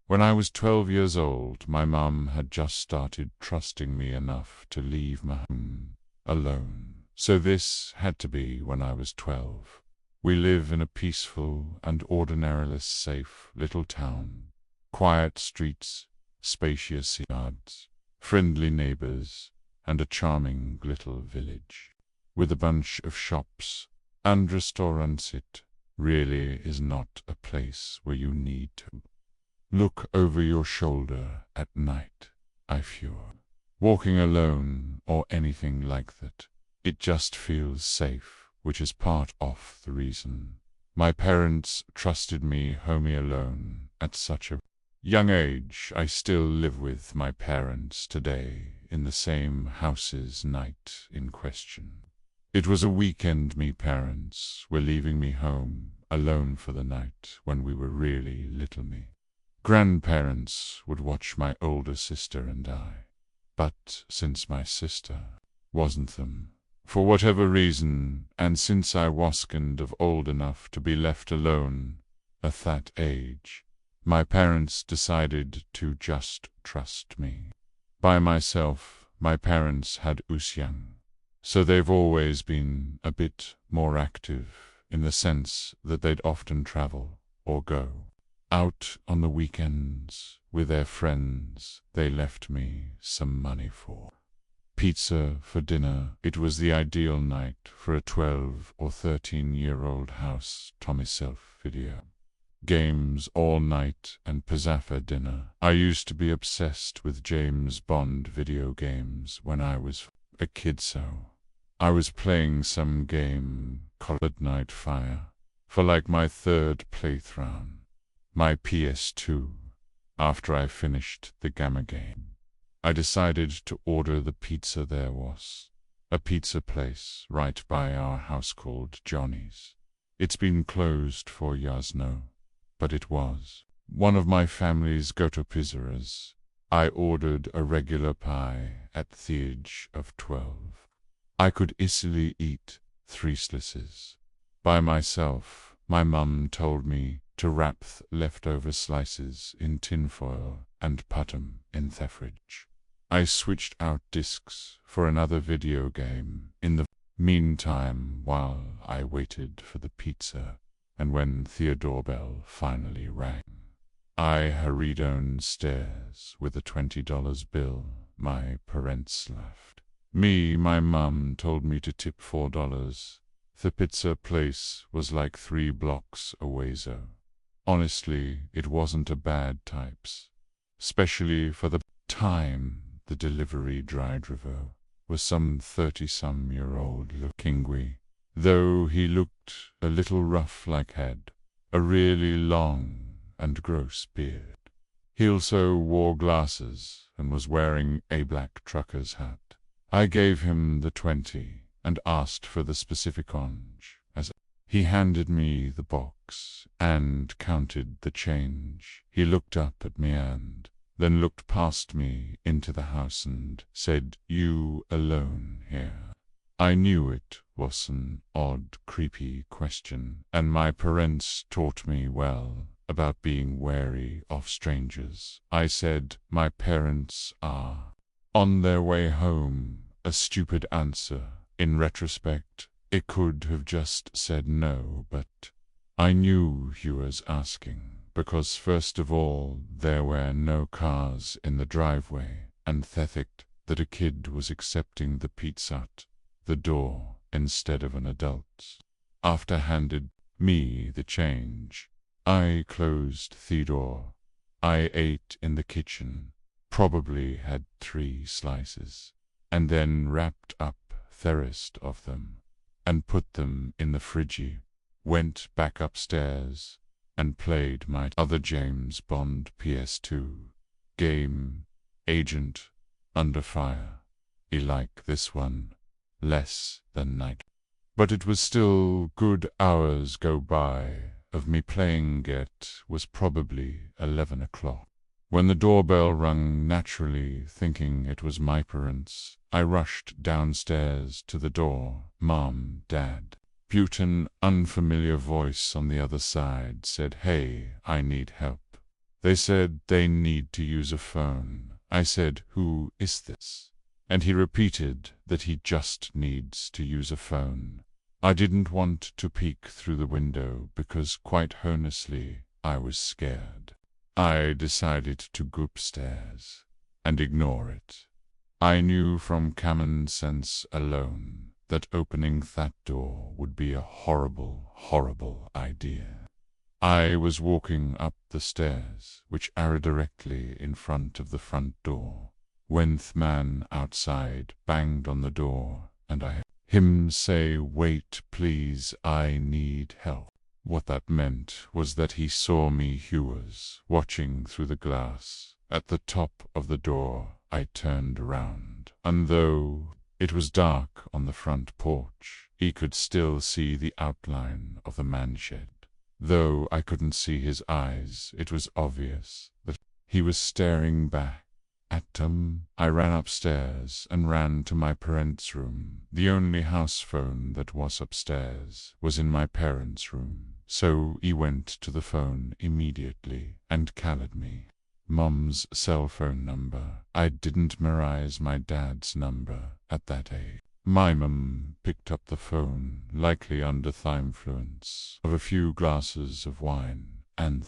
When I was 12 years old, my mum had just started trusting me enough to leave my home alone. So this had to be when I was 12. We live in a peaceful and ordinarily safe little town. Quiet streets, spacious yards, friendly neighbors, and a charming little village. With a bunch of shops and restaurants, it really is not a place where you need to look over your shoulder at night, I fear. Walking alone or anything like that. It just feels safe, which is part of the reason my parents trusted me home alone at such a young age. I still live with my parents today in the same houses night in question. It was a weekend. Me parents were leaving me home alone for the night when we were really little. Me grandparents would watch my older sister and I. But since my sister wasn't them, for whatever reason, and since I wasn't of old enough to be left alone at that age, my parents decided to just trust me. By myself, my parents had us young, so they've always been a bit more active in the sense that they'd often travel or go out on the weekends with their friends. They left me some money for pizza for dinner. It was the ideal night for a 12 or 13-year-old house to myself video games all night and pizza for dinner. I used to be obsessed with James Bond video games when I was a kid, so I was playing some game called Night Fire for like my third playthrough, my PS2. After I finished the Gamma game, I decided to order the pizza. There was a pizza place right by our house called Johnny's. It's been closed for years now, but it was one of my family's go-to pizzas. I ordered a regular pie at the age of 12. I could easily eat 3 slices by myself. My mum told me to wrap leftover slices in tinfoil and put them in the fridge. I switched out discs for another video game in the meantime while I waited for the pizza, and when the doorbell finally rang, I hurried downstairs with a $20 bill my parents left me. My mum told me to tip $4. The pizza place was like 3 blocks away, so honestly, it wasn't a bad types, especially for the time. The delivery driver was some 30-some-year-old looking guy, though he looked a little rough, like had a really long and gross beard. He also wore glasses and was wearing a black trucker's hat. I gave him the 20 and asked for the specific orange. As he handed me the box and counted the change, he looked up at me and then looked past me into the house and said, "You alone here?" I knew it was an odd, creepy question, and my parents taught me well about being wary of strangers. I said, "My parents are on their way home." A stupid answer. In retrospect, it could have just said no, but I knew he was asking. Because first of all, there were no cars in the driveway, and the fact that a kid was accepting the pizza at the door instead of an adult. After handed me the change, I closed the door. I ate in the kitchen, probably had 3 slices, and then wrapped up the rest of them and put them in the fridge. Went back upstairs and played my other James Bond PS2 game, Agent Under Fire. I like this one less than night, but it was still good. Hours go by of me playing. It was probably 11 o'clock when the doorbell rang. Naturally, thinking it was my parents, I rushed downstairs to the door. "Mom, Dad." An unfamiliar voice on the other side said, "Hey, I need help." They said they need to use a phone. I said, "Who is this?" And he repeated that he just needs to use a phone. I didn't want to peek through the window because, quite honestly, I was scared. I decided to go upstairs and ignore it. I knew from common sense alone that opening that door would be a horrible, horrible idea. I was walking up the stairs, which are directly in front of the front door, when the man outside banged on the door, and I heard him say, "Wait, please, I need help." What that meant was that he saw me. He was watching through the glass. At the top of the door, I turned around, and though it was dark on the front porch, he could still see the outline of the man shed. Though I couldn't see his eyes, it was obvious that he was staring back at him. I ran upstairs and ran to my parents' room. The only house phone that was upstairs was in my parents' room, so he went to the phone immediately and called me. Mum's cell phone number. I didn't memorize my dad's number at that age. My mum picked up the phone, likely under the influence of a few glasses of wine, and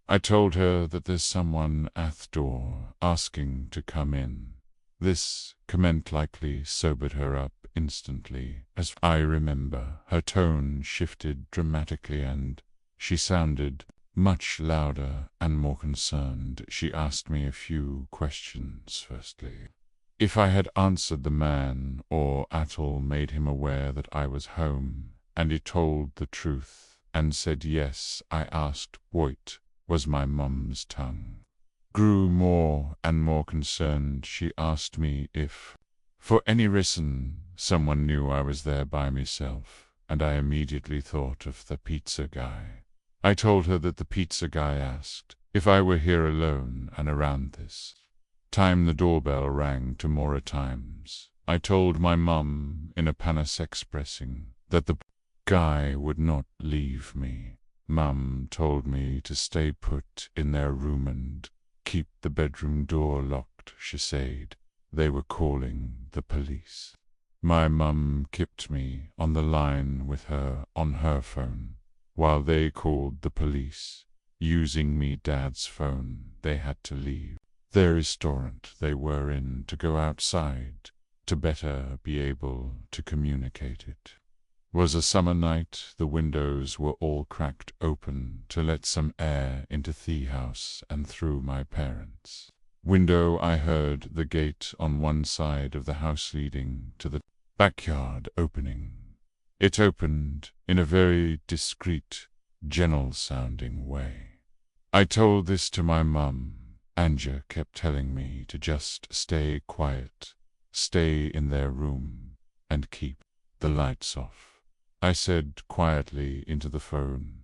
I told her that there's someone at the door asking to come in. This comment likely sobered her up instantly, as I remember her tone shifted dramatically and she sounded much louder and more concerned. She asked me a few questions. Firstly, if I had answered the man or at all made him aware that I was home, and he told the truth and said yes. I asked what was my mum's tongue grew more and more concerned. She asked me if, for any reason, someone knew I was there by myself, and I immediately thought of the pizza guy. I told her that the pizza guy asked if I were here alone, and around this time the doorbell rang 2 more times. I told my mum in a panic expressing that the guy would not leave me. Mum told me to stay put in their room and keep the bedroom door locked. She said they were calling the police. My mum kept me on the line with her on her phone while they called the police. Using me dad's phone, they had to leave their restaurant they were in to go outside to better be able to communicate. It was a summer night. The windows were all cracked open to let some air into the house and through my parents' window. I heard the gate on one side of the house leading to the backyard opening. It opened in a very discreet, gentle-sounding way. I told this to my mum. Anja kept telling me to just stay quiet, stay in their room, and keep the lights off. I said quietly into the phone,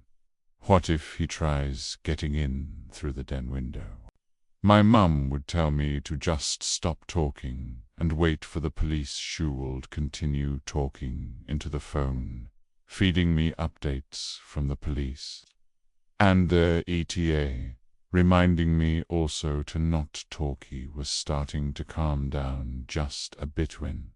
"What if he tries getting in through the den window?" My mum would tell me to just stop talking and wait for the police. She would continue talking into the phone, feeding me updates from the police and the ETA, reminding me also to not talk. He was starting to calm down just a bit when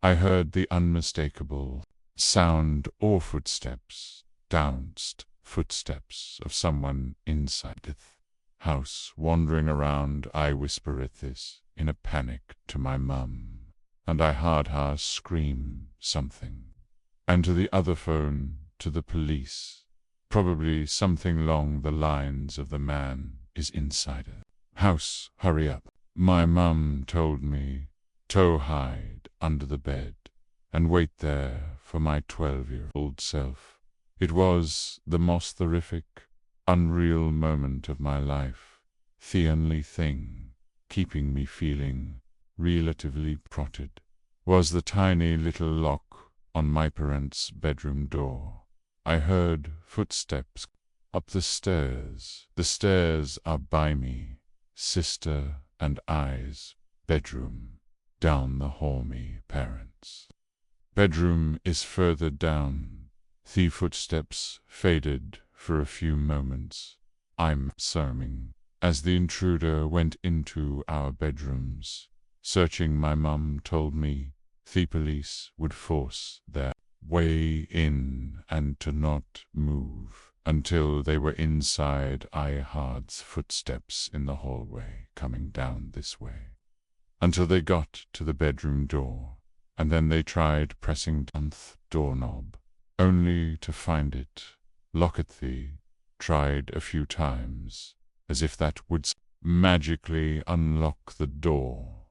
I heard the unmistakable sound or footsteps, danced footsteps of someone inside the house wandering around. I whispered this in a panic to my mum, and I heard her scream something, and to the other phone to the police, probably something along the lines of "the man is inside the house, hurry up." My mum told me to hide under the bed and wait there for my 12-year-old self. It was the most horrific, unreal moment of my life. The only thing keeping me feeling relatively protected was the tiny little lock on my parents' bedroom door. I heard footsteps up the stairs. The stairs are by me, sister and I's bedroom. Down the hall, me parents' bedroom is further down. The footsteps faded for a few moments, I'm assuming. As the intruder went into our bedrooms, searching, my mum told me the police would force their way in and to not move until they were inside. I heard footsteps in the hallway coming down this way until they got to the bedroom door, and then they tried pressing down the doorknob, only to find it locked. They tried a few times, as if that would magically unlock the door.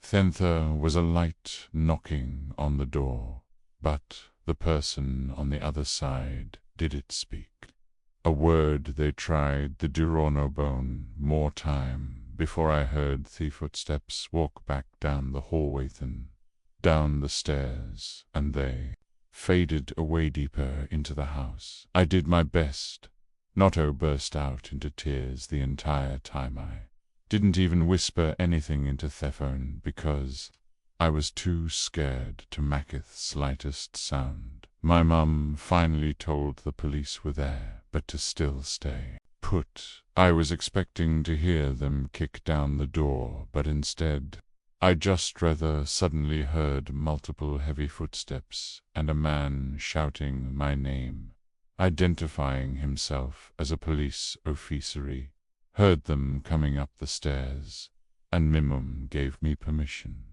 Then there was a light knocking on the door, but the person on the other side didn't speak a word. They tried the doorknob more time before I heard the footsteps walk back down the hallway, then down the stairs, and they faded away deeper into the house. I did my best not to burst out into tears the entire time. I didn't even whisper anything into the phone because I was too scared to make the slightest sound. My mum finally told the police were there, but to still stay put. I was expecting to hear them kick down the door, but instead I just rather suddenly heard multiple heavy footsteps and a man shouting my name, identifying himself as a police officer. Heard them coming up the stairs, and Mimum gave me permission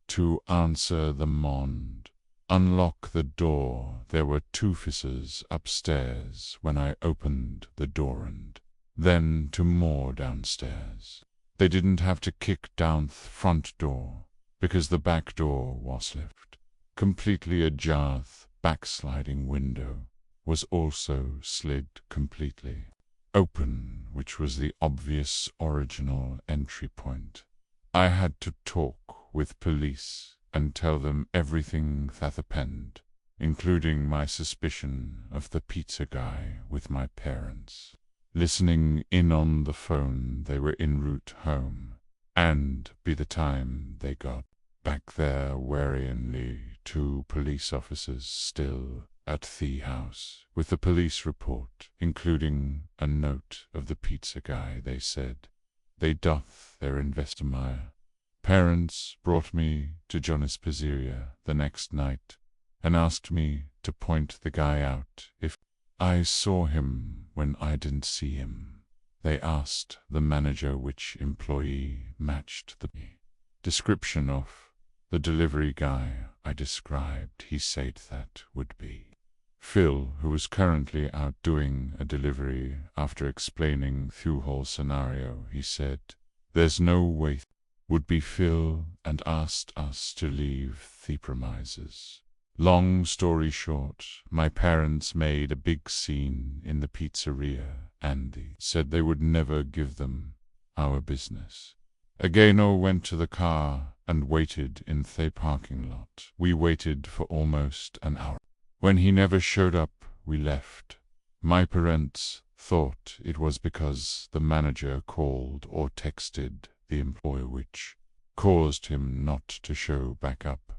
to answer them and unlock the door. There were two officers upstairs when I opened the door, and then two more downstairs. They didn't have to kick down the front door, because the back door was left completely ajar. The backsliding window was also slid completely open, which was the obvious original entry point. I had to talk with police and tell them everything that happened, including my suspicion of the pizza guy with my parents listening in on the phone. They were en route home, and by the time they got back there, worryingly, two police officers still at the house with the police report, including a note of the pizza guy. They said they doth their investigation. My parents brought me to Johnny's Pizzeria the next night and asked me to point the guy out if I saw him. When I didn't see him, they asked the manager which employee matched the description of the delivery guy I described. He said that would be Phil, who was currently out doing a delivery. After explaining the whole scenario, he said, "There's no way would be Phil," and asked us to leave the premises. Long story short, my parents made a big scene in the pizzeria, and they said they would never give them our business. Agano went to the car and waited in the parking lot. We waited for almost an hour. When he never showed up, we left. My parents thought it was because the manager called or texted the employer, which caused him not to show back up.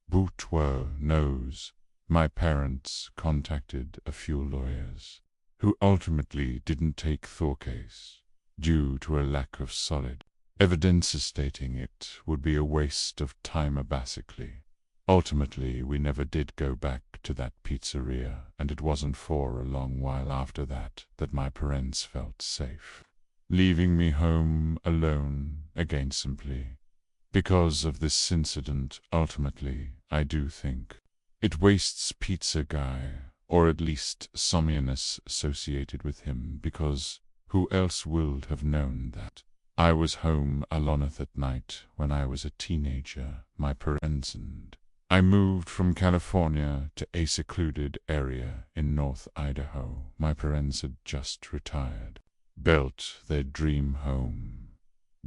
Boutoir knows. My parents contacted a few lawyers, who ultimately didn't take the case, due to a lack of solid evidence stating it would be a waste of time. Basically, ultimately we never did go back to that pizzeria, and it wasn't for a long while after that that my parents felt safe leaving me home alone again, simply because of this incident. Ultimately, I do think it wastes pizza guy, or at least someoness associated with him, because who else would have known that I was home alone at night when I was a teenager. My parents and I moved from California to a secluded area in North Idaho. My parents had just retired, built their dream home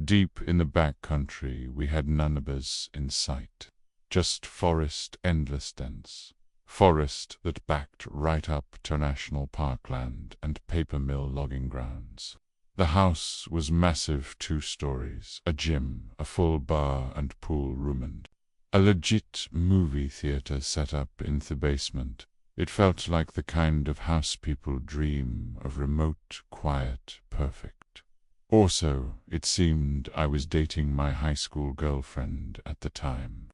deep in the back country. We had none of us in sight, just forest, endless dense forest that backed right up to national parkland and paper mill logging grounds. The house was massive, 2 stories, a gym, a full bar and pool room, and a legit movie theater set up in the basement. It felt like the kind of house people dream of, remote, quiet, perfect. Also, it seemed I was dating my high school girlfriend at the time.